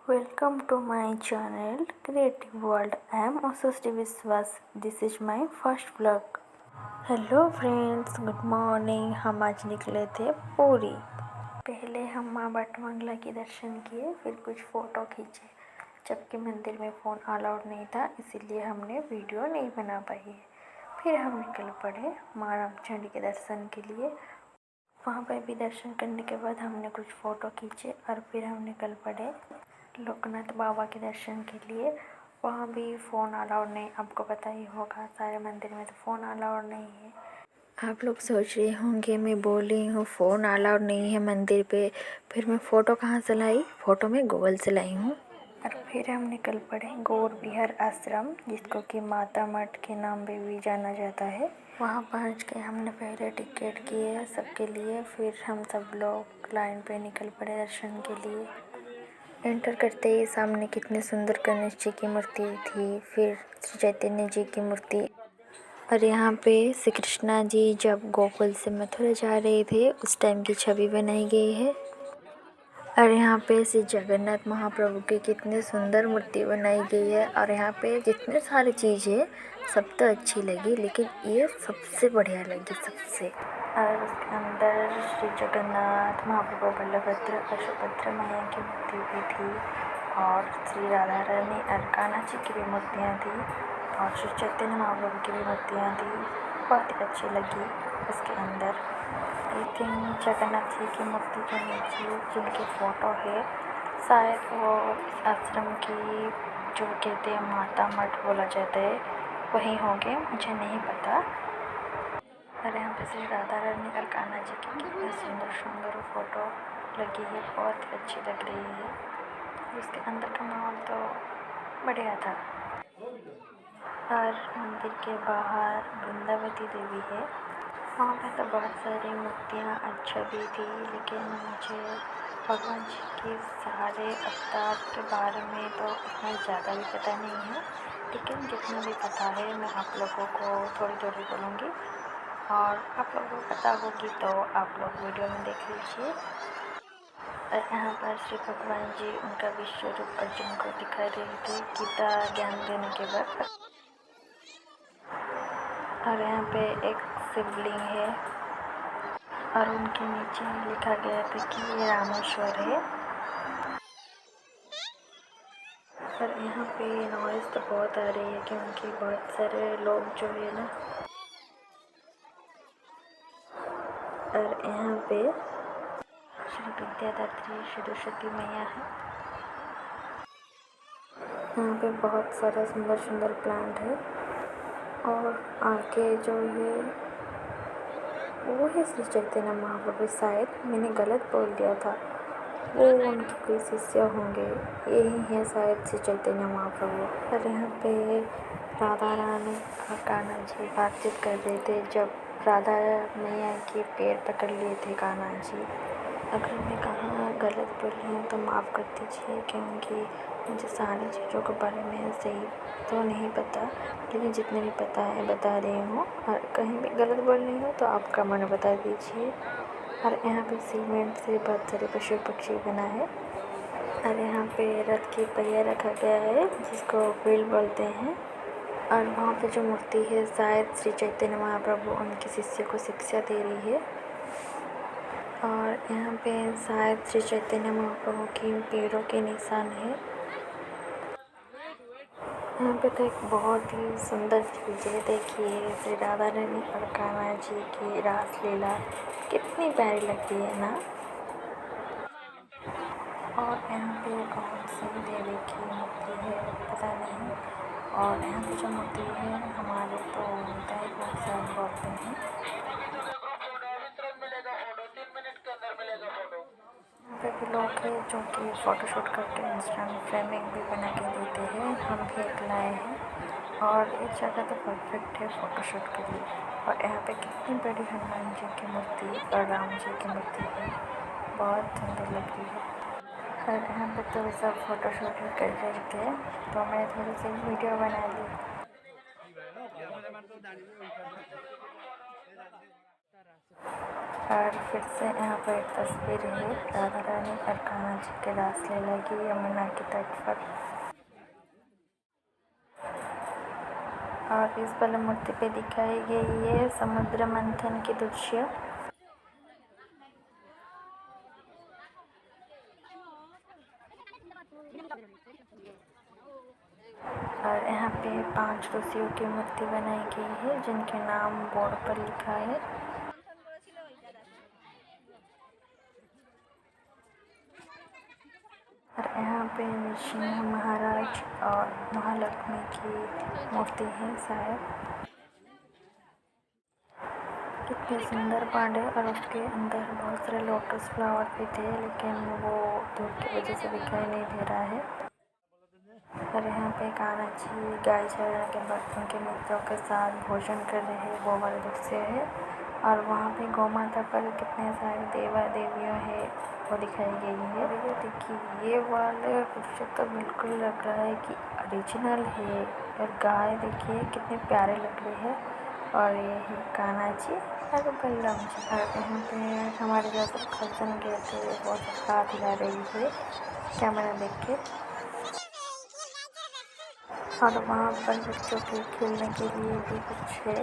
Welcome to my channel Creative World. I am Asustri Viswas. This is my first vlog. Hello friends, good morning. हम आज निकले थे पूरी। पहले हम माँ बट मंगला के दर्शन किए, फिर कुछ फ़ोटो खींचे। जबकि मंदिर में फ़ोन अलाउड नहीं था, इसीलिए हमने वीडियो नहीं बना पाई है। फिर हम निकल पड़े माँ रामचंडी के दर्शन के लिए। वहाँ पर भी दर्शन करने के बाद हमने कुछ फ़ोटो खींचे और फिर हम निकल पड़े लोकनाथ बाबा के दर्शन के लिए। वहाँ भी फ़ोन अलाउड नहीं, आपको पता ही होगा सारे मंदिर में तो फ़ोन अलाउड नहीं है। आप लोग सोच रहे होंगे मैं बोल रही हूँ फ़ोन अलाउड नहीं है मंदिर पे, फिर मैं फ़ोटो कहाँ से लाई? फ़ोटो में गूगल से लाई हूँ। और फिर हम निकल पड़े गौर विहार आश्रम, जिसको कि माता मठ के नाम पे भी जाना जाता है। वहाँ पहुँच के हमने पहले टिकट किए सबके लिए, फिर हम सब लोग लाइन पे निकल पड़े दर्शन के लिए। एंटर करते ही सामने कितने सुंदर गणेश जी की मूर्ति थी, फिर श्री चैतन्य जी की मूर्ति। और यहाँ पे श्री कृष्णा जी जब गोकुल से मथुरा जा रहे थे उस टाइम की छवि बनाई गई है। और यहाँ पे श्री जगन्नाथ महाप्रभु की कितनी सुंदर मूर्ति बनाई गई है। और यहाँ पे जितने सारी चीज़ें सब तो अच्छी लगी, लेकिन ये सबसे बढ़िया लगी सबसे। और उसके अंदर श्री जगन्नाथ महाप्रभु, बलभद्र और सुभद्रा मैया की मूर्ति भी थी, और श्री राधा रानी और कान्हा जी की भी मूर्तियाँ थी, और श्री चैतन्य महाप्रभु की भी मूर्तियाँ थी। बहुत ही अच्छी लगी उसके अंदर। आई थिंक जगन्नाथ जी की मूर्ति के नीचे जिनकी फ़ोटो है, शायद वो इस आश्रम की जो कहते हैं माता मठ बोला जाता है वहीं होंगे, मुझे नहीं पता। और यहाँ पे श्री राधा रानी और कान्हा जी की कितनी सुंदर सुंदर फ़ोटो लगी है, बहुत ही अच्छी लग रही है। उसके अंदर का माहौल तो बढ़िया था। और मंदिर के बाहर वृंदावती देवी है, वहाँ पे तो बहुत सारी मूर्तियाँ अच्छा भी थी, लेकिन मुझे भगवान जी के सारे अवतार के बारे में तो इतना ज़्यादा भी पता नहीं है, लेकिन जितना भी पता है मैं आप लोगों को थोड़ी थोड़ी बोलूँगी, और आप लोगों को पता होगी तो आप लोग वीडियो में देख लीजिए। और यहाँ पर श्री भगवान जी उनका विश्व रूप अर्जुन को दिखा रहे थे गीता ज्ञान देने के बाद। और यहाँ पे एक शिवलिंग है, और उनके नीचे लिखा गया था कि ये रामेश्वर है। पर यहाँ पे नॉइज़ तो बहुत आ रही है, क्योंकि बहुत सारे लोग जो है ना। और यहाँ पे श्री विद्यादात्री सरस्वती मैया है। यहाँ पे बहुत सारा सुंदर सुंदर प्लांट है, और आगे जो है वो है श्री चैतन्य महाप्रभु। शायद मैंने गलत बोल दिया था, वो उनके कोई शिष्य होंगे, यही है शायद श्री चैतन्य महाप्रभु। और यहाँ पे राधा रानी और कान्हा जी बातचीत कर रहे थे, जब राधा मैया के पैर पकड़ लिए थे कान्हा जी। अगर मैं कहाँ गलत बोली हूँ तो माफ़ कर दीजिए, क्योंकि मुझे सारी चीज़ों के बारे में सही तो नहीं पता, लेकिन जितने भी पता है बता रही हूँ। और कहीं भी गलत बोल रही हूँ तो आप कमेंट बता दीजिए। और यहाँ पे सीमेंट से बहुत सारे पशु पक्षी बना है। और यहाँ पे रथ की पहिया रखा गया है, जिसको व्हील बोलते हैं। और वहाँ पे जो मूर्ति है, शायद श्री चैतन्य महाप्रभु उनके शिष्य को शिक्षा दे रही है। और यहाँ पे शायद श्री चैतन्य महाप्रभु की पैरों के निशान है। यहाँ पे तो एक बहुत ही सुंदर चीज़ है, देखिए श्री राधा रानी और कान्हा जी की रासलीला कितनी प्यारी लगती है ना। और यहाँ पे कौन सी देवी की मूर्ति है पता नहीं। और यहाँ पे जो मूर्ति है हमारे तो दैव साहब बोलते हैं। यहाँ पे भी लोग हैं जो कि फ़ोटोशूट करके इंस्टाग्राम फ्रेमिंग भी बना के देते हैं, हम भी एक लाए हैं। और इस जगह तो परफेक्ट है फ़ोटोशूट के लिए। और यहाँ पे कितनी बड़ी हनुमान जी की मूर्ति और राम जी की मूर्ति है, बहुत सुंदर लग रही है। और यहाँ पे तो सब फ़ोटोशूट कर रहे थे, तो मैं थोड़ी सी वीडियो बना ली। और फिर से यहाँ पर एक तस्वीर है राधा रानी और कान्हा जी के रासलीला की यमुना के तट पर। और इस बल मूर्ति पे दिखाई गई है समुद्र मंथन की दृश्य। और यहाँ पे 5 ऋषियों की मूर्ति बनाई गई है जिनके नाम बोर्ड पर लिखा है। और यहाँ पे नृसिंह महाराज और महालक्ष्मी की मूर्ति है शायद। कितने सुंदर पांड है और उसके अंदर बहुत सारे लोटस फ्लावर भी थे लेकिन वो धूप की वजह से दिखाई नहीं दे रहा है। और यहाँ पे कान्हा जी गाय चराने के बाद उनके मित्रों के साथ भोजन कर रहे हैं, वो वाला दृश्य है। और वहाँ पे गौ माता पर कितने सारे देवा देवियों है वो दिखाई गई है। और ये देखिए ये वाले दृश्य तो बिल्कुल लग रहा है कि ओरिजिनल है। और गाय देखिए कितने प्यारे लग रहे हैं। और ये है कान्हा जी और बलराम जी। और यहाँ पे हमारे जैसे कजन गए थे वो सब साथ हिला रही है कैमरा देख के। और वहाँ पर बच्चों के खेलने के लिए भी कुछ है,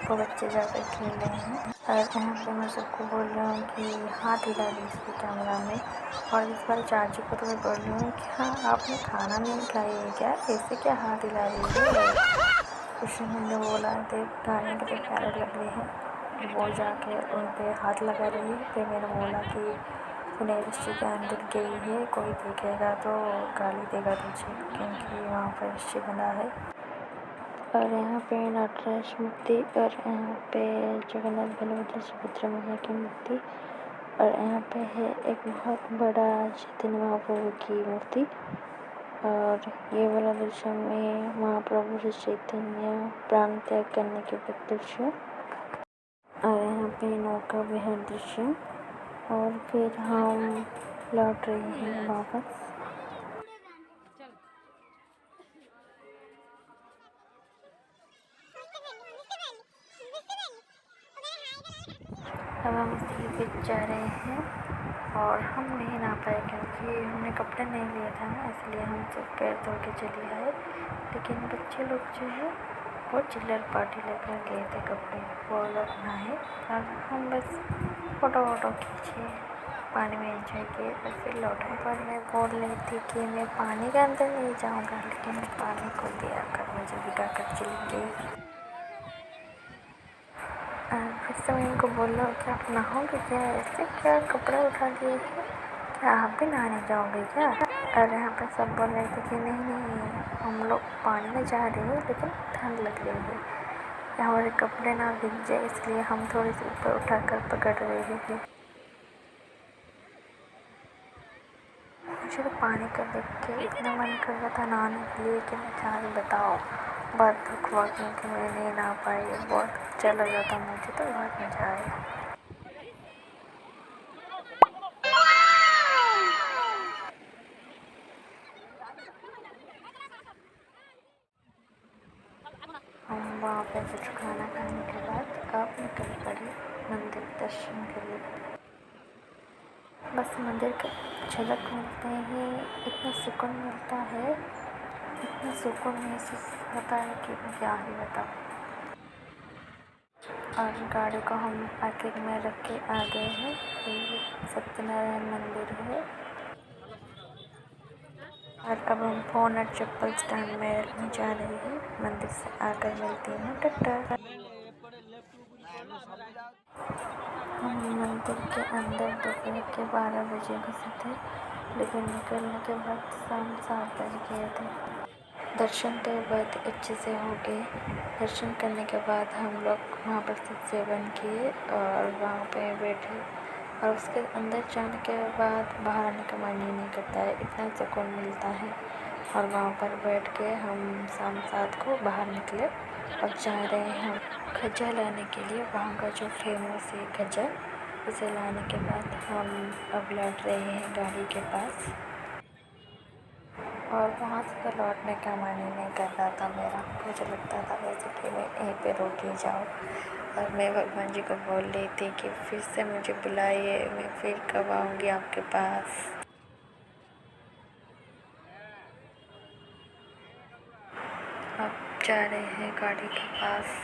वो बच्चे जाकर खेल रहे हैं। और यहाँ पे मैं सबको बोल रहा हूँ कि हाथ हिला दीजिए कैमरा में। और इस बार चाची को तो मैं बोल रही हूँ कि हाँ आपने खाना नहीं खाई है क्या, ऐसे क्या हाथ हिला रही है। कुछ मैंने बोला देख गाने कितने प्यारे लग रहे हैं, वो जाके उन पर हाथ लगा रही है। फिर मैंने बोला कि उन्हें रस्सी के अंदर गई है, कोई देखेगा तो गाली देगा तुझे, क्योंकि वहाँ पर रस्सी बंधा है। और यहाँ पे नटराज मूर्ति और यहाँ पे जगन्नाथ बलभद्र सुभद्रा मैया की मूर्ति। और यहाँ पे है एक बहुत बड़ा चैतन्य महाप्रभु की मूर्ति। और ये वाला दृश्य में महाप्रभु श्री चैतन्य प्राण त्याग करने के बाद दृश्य। और यहाँ पे नौका विहार दृश्य। और फिर हम लौट रहे हैं वापस। अब हम सी बीच जा रहे हैं और हम नहीं नहा पाए क्योंकि हमने कपड़े नहीं लिया था ना, इसलिए हम सब पैर धो के चले आए। लेकिन बच्चे लोग जो है वो चिल्लर पार्टी लेकर गए थे कपड़े, वो लोग नहाए और हम बस फ़ोटो वोटो खींचे, पानी में एंजॉय किए और फिर लौटे। पर मैं बोल रही थी कि मैं पानी के अंदर नहीं जाऊँगा, लेकिन पानी को दिया कर मुझे भिगा कर चली गई। फिर से मैं इनको बोल रहा हूँ कि आप नहाओगे क्या, ऐसे क्या कपड़े उठा दिए, क्या आप भी नहाने जाओगे क्या। और यहाँ पर सब बोल रहे थे कि नहीं नहीं हम लोग पानी में जा रहे हैं लेकिन ठंड लग रही है, हमारे कपड़े ना भीग जाए, इसलिए हम थोड़ी सी ऊपर उठाकर पकड़ रहे थे। मुझे तो पानी का देख के इतना मन कर रहा था नहाने के लिए कि मैं क्या ही बताऊँ। बहुत दुख हुआ क्योंकि मैं नहीं नहा पाई, बहुत अच्छा लगा था मुझे, तो बहुत मज़ा आया। हम वहाँ पे कुछ खाना खाने के बाद अब निकल पड़े मंदिर दर्शन के लिए। बस मंदिर का झलक मिलते ही इतना सुकून मिलता है, इतना सुकून महसूस होता है कि मैं क्या ही बताऊँ। और गाड़ी को हम पार्किंग में रख के आ गए हैं। ये सत्यनारायण मंदिर है। और अब हम फ़ोन और चप्पल स्टैंड में रखने जा रहे हैं। मंदिर से आकर मिलती हूँ, टाटा। हम मंदिर के अंदर दोपहर के 12 बजे घुसे थे, लेकिन निकलने के बाद शाम 7 बज गए थे। दर्शन तो बहुत अच्छे से हो गए। दर्शन करने के बाद हम लोग वहाँ पर सेवन किए और वहाँ पे बैठे। और उसके अंदर जाने के बाद बाहर आने का मन ही नहीं करता है, इतना सुकून मिलता है। और वहाँ पर बैठ के हम शाम 7 को बाहर निकले और जा रहे हैं हम खजा लाने के लिए। वहाँ का जो फेमस है खजा, उसे लाने के बाद हम अब लौट रहे हैं गाड़ी के पास। और वहाँ से तो लौटने का मन ही नहीं कर रहा था मेरा। मुझे लगता था वैसे कि मैं यहीं पे रुक ही जाऊँ, और मैं भगवान जी को बोल रही थी कि फिर से मुझे बुलाइए, मैं फिर कब आऊँगी आपके पास। अब जा रहे हैं गाड़ी के पास।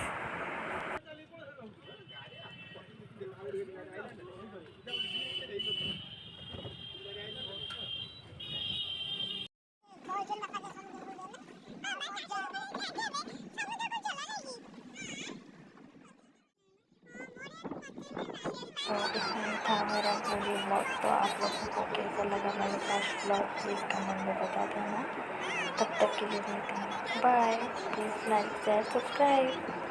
तो इतना ही था मेरा व्लॉग। तो आप लोगों को कैसा लगा मेरा फर्स्ट व्लॉग, प्लीज़ कमेंट में बता देना। तब तक के लिए मिलते हैं, bye. Please like share subscribe.